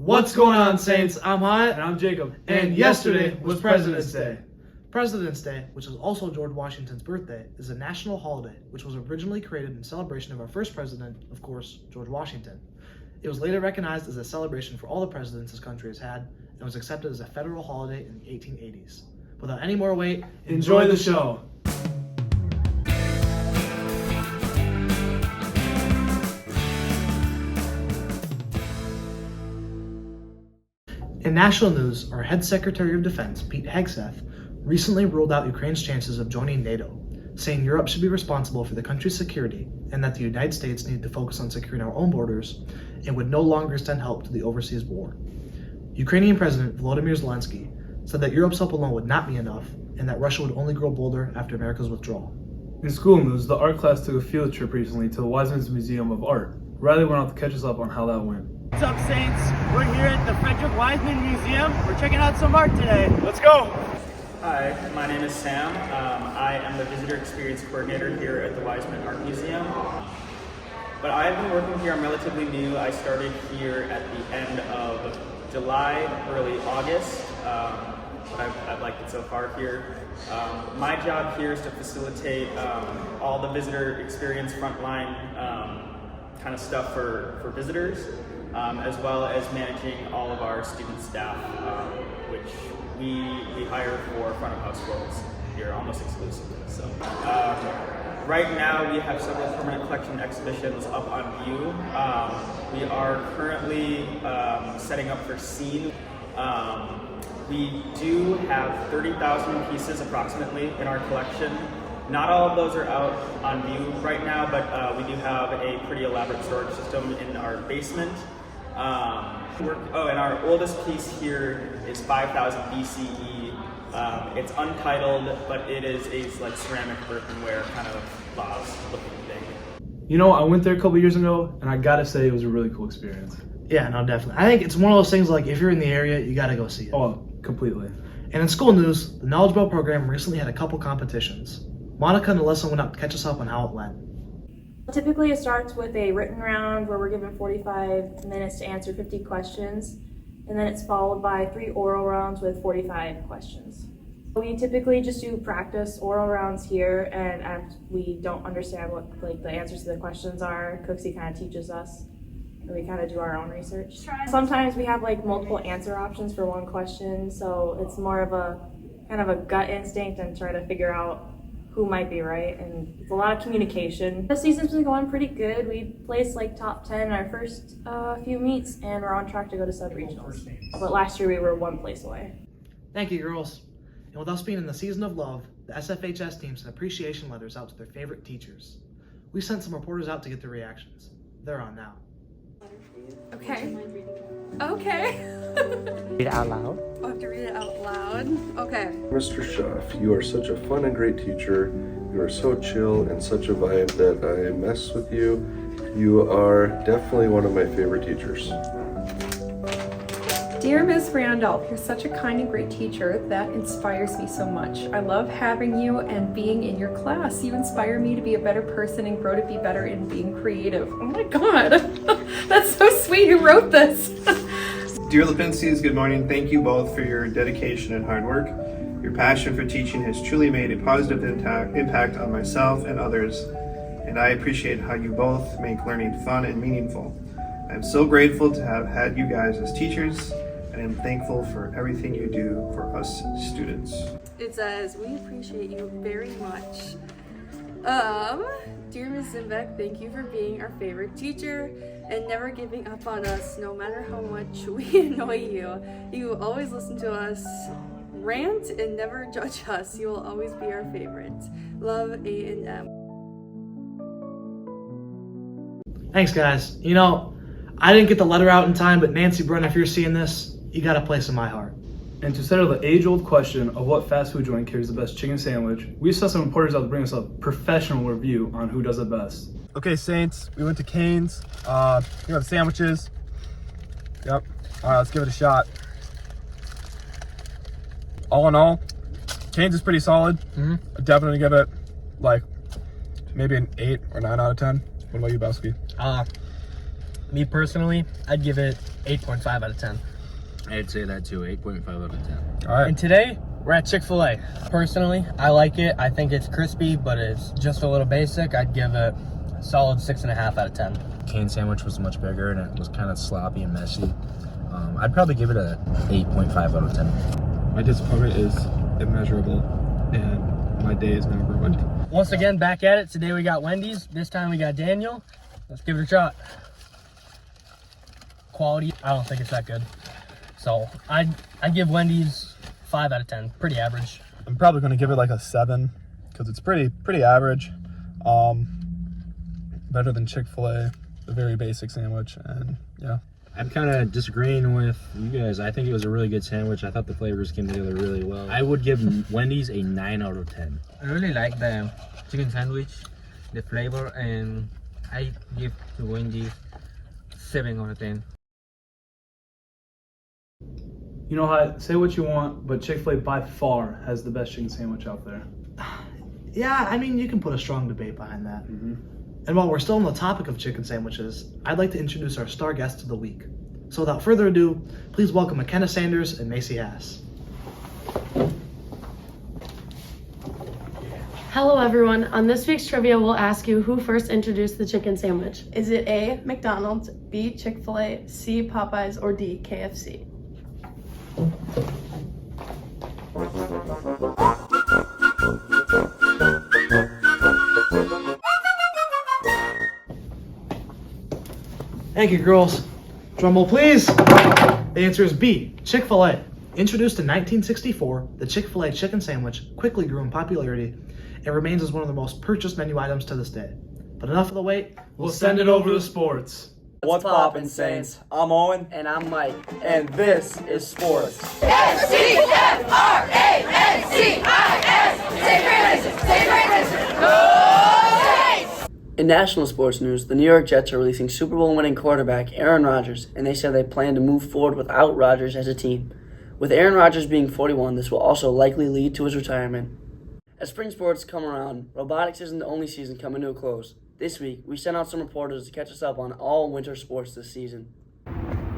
What's going on, Saints? I'm Hyatt. And I'm Jacob. And yesterday was President's Day. President's Day, which is also George Washington's birthday, is a national holiday which was originally created in celebration of our first president, of course, George Washington. It was later recognized as a celebration for all the presidents this country has had and was accepted as a federal holiday in the 1880s. Without any more wait, Enjoy the show. In national news, our head Secretary of Defense, Pete Hegseth, recently ruled out Ukraine's chances of joining NATO, saying Europe should be responsible for the country's security and that the United States needed to focus on securing our own borders and would no longer send help to the overseas war. Ukrainian President Volodymyr Zelensky said that Europe's help alone would not be enough and that Russia would only grow bolder after America's withdrawal. In school news, the art class took a field trip recently to the Wisman Museum of Art. Riley went out to catch us up on how that went. What's up, Saints? We're here at the Wisman Museum. We're checking out some art today. Let's go! Hi, my name is Sam. I am the Visitor Experience Coordinator here at the Wisman Art Museum. But I've been working here, I'm relatively new. I started here at the end of July, early August. But I've liked it so far here. My job here is to facilitate all the visitor experience frontline kind of stuff for visitors, as well as managing all of our student staff, which we hire for front of house roles here almost exclusively. So right now we have several permanent collection exhibitions up on view. We are currently setting up for scene. We do have 30,000 pieces approximately in our collection. Not all of those are out on view right now, but we do have a pretty elaborate storage system in our basement. And our oldest piece here is 5000 BCE. It's untitled, but it is a ceramic earthenware kind of vase looking thing. You know, I went there a couple years ago, and I gotta say it was a really cool experience. Yeah, no, definitely. I think it's one of those things like if you're in the area, you gotta go see it. Oh, completely. And in school news, the Knowledge Belt program recently had a couple competitions. Monica and Alyssa went out to catch us up on how it went. Typically it starts with a written round where we're given 45 minutes to answer 50 questions, and then it's followed by 3 oral rounds with 45 questions. We typically just do practice oral rounds here, and if we don't understand what the answers to the questions are, Cooksey kind of teaches us, and we kind of do our own research. Sometimes we have multiple answer options for one question, so it's more of a kind of a gut instinct and try to figure out who might be right, and it's a lot of communication. The season's been going pretty good. We placed top 10 in our first few meets, and we're on track to go to sub-regionals. But last year we were 1 place away. Thank you, girls. And with us being in the season of love, the SFHS team sent appreciation letters out to their favorite teachers. We sent some reporters out to get their reactions. They're on now. Okay. Okay. Read it out loud. I have to read it out loud. Okay. Mr. Schaff, you are such a fun and great teacher. You are so chill and such a vibe that I mess with you. You are definitely one of my favorite teachers. Dear Ms. Randolph, you're such a kind and great teacher that inspires me so much. I love having you and being in your class. You inspire me to be a better person and grow to be better in being creative. Oh my God, that's so sweet. Who wrote this? Dear Lipinskis, good morning. Thank you both for your dedication and hard work. Your passion for teaching has truly made a positive impact on myself and others, and I appreciate how you both make learning fun and meaningful. I'm so grateful to have had you guys as teachers, and I'm thankful for everything you do for us students. It says, we appreciate you very much. Dear Ms. Zimbeck, thank you for being our favorite teacher and never giving up on us no matter how much we annoy you. You always listen to us rant and never judge us. You will always be our favorite. Love, A&M. Thanks, guys. You know, I didn't get the letter out in time, but Nancy Brunn, if you're seeing this, you got a place in my heart. And to settle the age-old question of what fast food joint carries the best chicken sandwich, we sent some reporters out to bring us a professional review on who does it best. Okay, Saints, we went to Cane's. Here are the sandwiches. Yep. All right, let's give it a shot. All in all, Cane's is pretty solid. I'd definitely give it maybe an 8 or 9 out of 10. What about you, Bowski? Me personally, I'd give it 8.5 out of 10. I'd say that too, 8.5 out of 10. All right. And today, we're at Chick-fil-A. Personally, I like it. I think it's crispy, but it's just a little basic. I'd give it a solid 6.5 out of 10. Cane sandwich was much bigger and it was kind of sloppy and messy. I'd probably give it a 8.5 out of 10. My disappointment is immeasurable, and my day is now ruined. Once again, back at it. Today we got Wendy's. This time we got Daniel. Let's give it a shot. Quality, I don't think it's that good. So I'd give Wendy's 5 out of 10. Pretty average. I'm probably going to give it like a 7 because it's pretty average. Better than Chick-fil-A, the very basic sandwich, and yeah. I'm kind of disagreeing with you guys. I think it was a really good sandwich. I thought the flavors came together really well. I would give Wendy's a 9 out of 10. I really like the chicken sandwich, the flavor, and I give to Wendy's 7 out of 10. You know how, say what you want, but Chick-fil-A by far has the best chicken sandwich out there. Yeah, I mean, you can put a strong debate behind that. And while we're still on the topic of chicken sandwiches, I'd like to introduce our star guests of the week. So without further ado, please welcome McKenna Sanders and Macy Hass. Hello everyone. On this week's trivia, we'll ask you who first introduced the chicken sandwich. Is it A, McDonald's, B, Chick-fil-A, C, Popeyes, or D, KFC? Thank you, girls. Drum roll, please. The answer is B, Chick-fil-A. Introduced in 1964, the Chick-fil-A chicken sandwich quickly grew in popularity and remains as one of the most purchased menu items to this day. But enough of the wait. We'll send it over to sports. What's poppin', Saints? I'm Owen. And I'm Mike. And this is Sports. In national sports news, the New York Jets are releasing Super Bowl winning quarterback Aaron Rodgers, and they said they plan to move forward without Rodgers as a team. With Aaron Rodgers being 41, this will also likely lead to his retirement. As spring sports come around, robotics isn't the only season coming to a close. This week, we sent out some reporters to catch us up on all winter sports this season.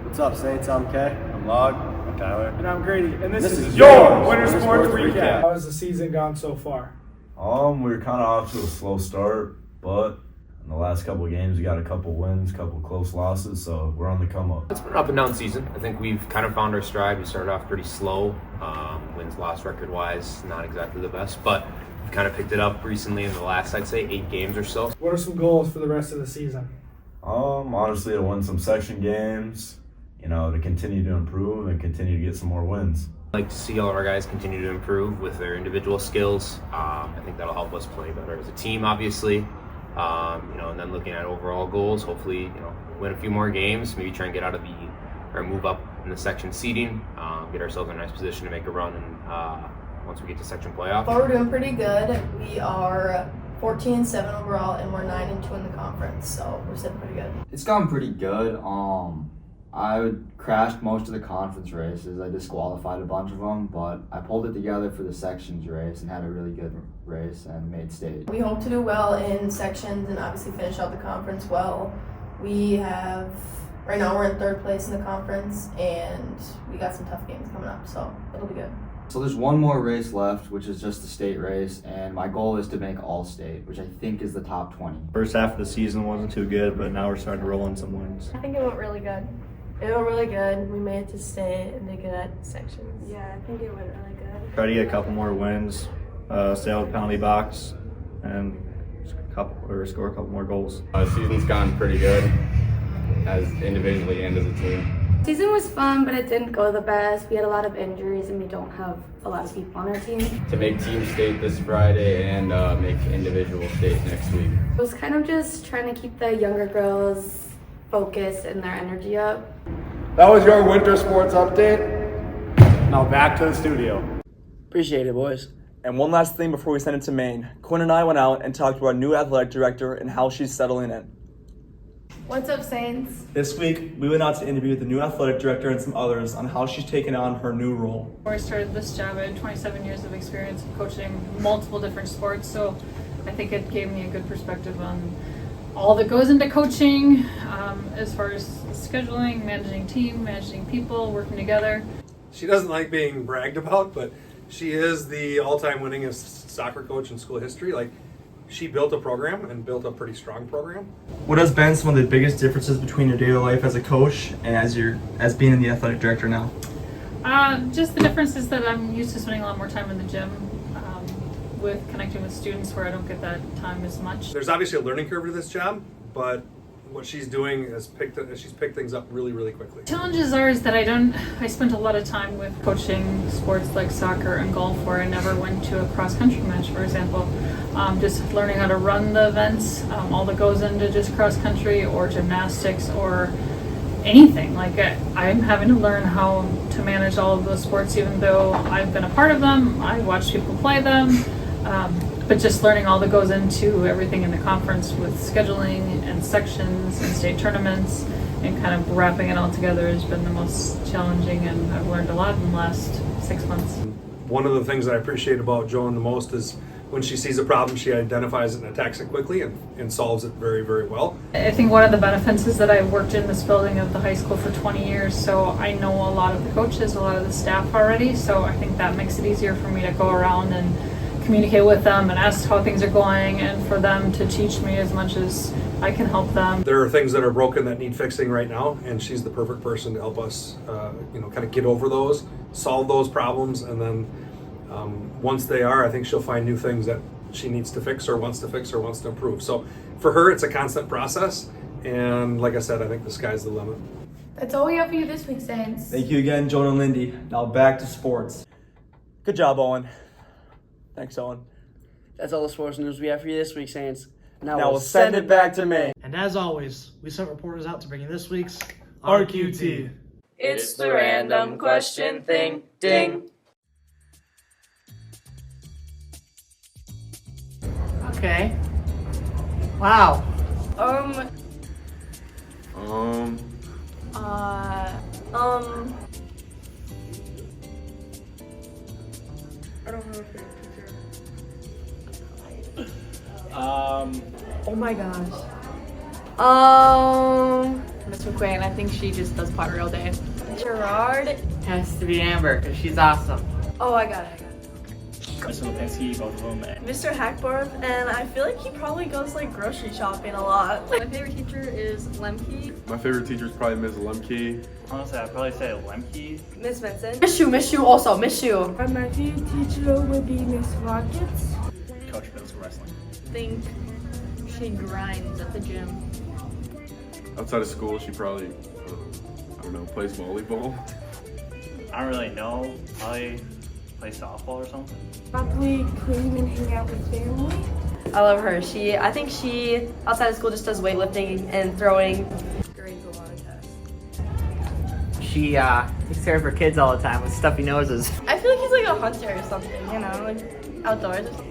What's up, Saints? I'm Kay. I'm Log. I'm Tyler. And I'm Grady. And this is your Winter Sports Recap. How has the season gone so far? We were kind of off to a slow start, but in the last couple of games, we got a couple wins, couple close losses, so we're on the come up. It's been an up and down season. I think we've kind of found our stride. We started off pretty slow, wins loss record wise, not exactly the best, but we've kind of picked it up recently in the last, I'd say, 8 games or so. What are some goals for the rest of the season? Honestly, to win some section games, to continue to improve and continue to get some more wins. I'd like to see all of our guys continue to improve with their individual skills. I think that'll help us play better as a team, obviously. And then looking at overall goals, hopefully, win a few more games, maybe try and get out of or move up in the section seeding, get ourselves in a nice position to make a run and once we get to section playoff. Well, we're doing pretty good. We are 14-7 overall, and we're 9-2 in the conference, so we're sitting pretty good. It's gone pretty good. I crashed most of the conference races. I disqualified a bunch of them, but I pulled it together for the sections race and had a really good race and made state. We hope to do well in sections and obviously finish out the conference well. Right now we're in 3rd place in the conference, and we got some tough games coming up, so it'll be good. So there's one more race left, which is just the state race, and my goal is to make all-state, which I think is the top 20. First half of the season wasn't too good, but now we're starting to roll in some wins. I think it went really good. It went really good. We made it to state and did good at sections. Yeah, I think it went really good. Try to get a couple more wins, stay out of the penalty box, and score a couple more goals. The season's gone pretty good, as individually and as a team. Season was fun, but it didn't go the best. We had a lot of injuries, and we don't have a lot of people on our team. To make team state this Friday and make individual state next week. It was kind of just trying to keep the younger girls focused and their energy up. That was your winter sports update. Now back to the studio. Appreciate it, boys. And one last thing before we send it to Maine. Quinn and I went out and talked to our new athletic director and how she's settling in. What's up, Saints? This week, we went out to interview the new athletic director and some others on how she's taken on her new role. Before I started this job, I had 27 years of experience coaching multiple different sports, so I think it gave me a good perspective on all that goes into coaching, as far as scheduling, managing team, managing people, working together. She doesn't like being bragged about, but she is the all-time winningest soccer coach in school history. Like, she built a program and built a pretty strong program. What has been some of the biggest differences between your daily life as a coach and as being the athletic director now? Just the difference is that I'm used to spending a lot more time in the gym with connecting with students where I don't get that time as much. There's obviously a learning curve to this job, but what she's doing is she's picked things up really, really quickly. Challenges are is that I spent a lot of time with coaching sports like soccer and golf where I never went to a cross-country match, for example. Just learning how to run the events, all that goes into just cross-country or gymnastics or anything. Like I'm having to learn how to manage all of those sports, even though I've been a part of them. I watch people play them. But just learning all that goes into everything in the conference with scheduling and sections and state tournaments and kind of wrapping it all together has been the most challenging, and I've learned a lot in the last 6 months. One of the things that I appreciate about Joan the most is when she sees a problem, she identifies it and attacks it quickly and solves it very, very well. I think one of the benefits is that I've worked in this building of the high school for 20 years, so I know a lot of the coaches, a lot of the staff already, so I think that makes it easier for me to go around and communicate with them and ask how things are going, and for them to teach me as much as I can help them. There are things that are broken that need fixing right now, and she's the perfect person to help us, kind of get over those, solve those problems, and then once they are, I think she'll find new things that she needs to fix or wants to improve. So for her, it's a constant process, and like I said, I think the sky's the limit. That's all we have for you this week, Saints. Thank you again, Joan and Lindy. Now back to sports. Good job, Owen. Thanks, Owen. That's all the sports news we have for you this week, Saints. Now we'll send it back to May. And as always, we sent reporters out to bring you this week's RQT. It's the random question thing. Ding. Okay. Wow. I don't know if Oh my gosh. Miss McQueen, I think she just does pottery all day. Gerard. Has to be Amber, because she's awesome. Oh, I got it. Mr. Lipinski, both of them. Mr. Hackborn, and I feel like he probably goes like grocery shopping a lot. My favorite teacher is Lemke. My favorite teacher is probably Ms. Lemke. Honestly, I'd probably say Lemke. Miss Vincent. Miss you also, miss you. My favorite teacher would be Miss Rockets. Coach middle school wrestling. I think she grinds at the gym. Outside of school, she probably, I don't know, plays volleyball. I don't really know. Probably play softball or something. Probably clean and hang out with family. I love her. I think she, outside of school, just does weightlifting and throwing. Grades a lot of tests. She takes care of her kids all the time with stuffy noses. I feel like he's like a hunter or something, you know, like outdoors or something.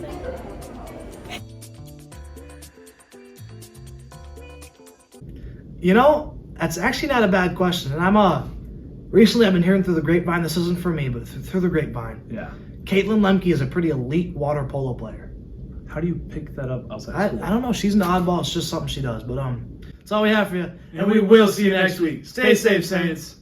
You know, that's actually not a bad question. And recently I've been hearing through the grapevine, this isn't for me, but through the grapevine. Yeah. Caitlin Lemke is a pretty elite water polo player. How do you pick that up outside school? I don't know. She's an oddball. It's just something she does. But that's all we have for you. And we will see you next week. Stay safe, Saints.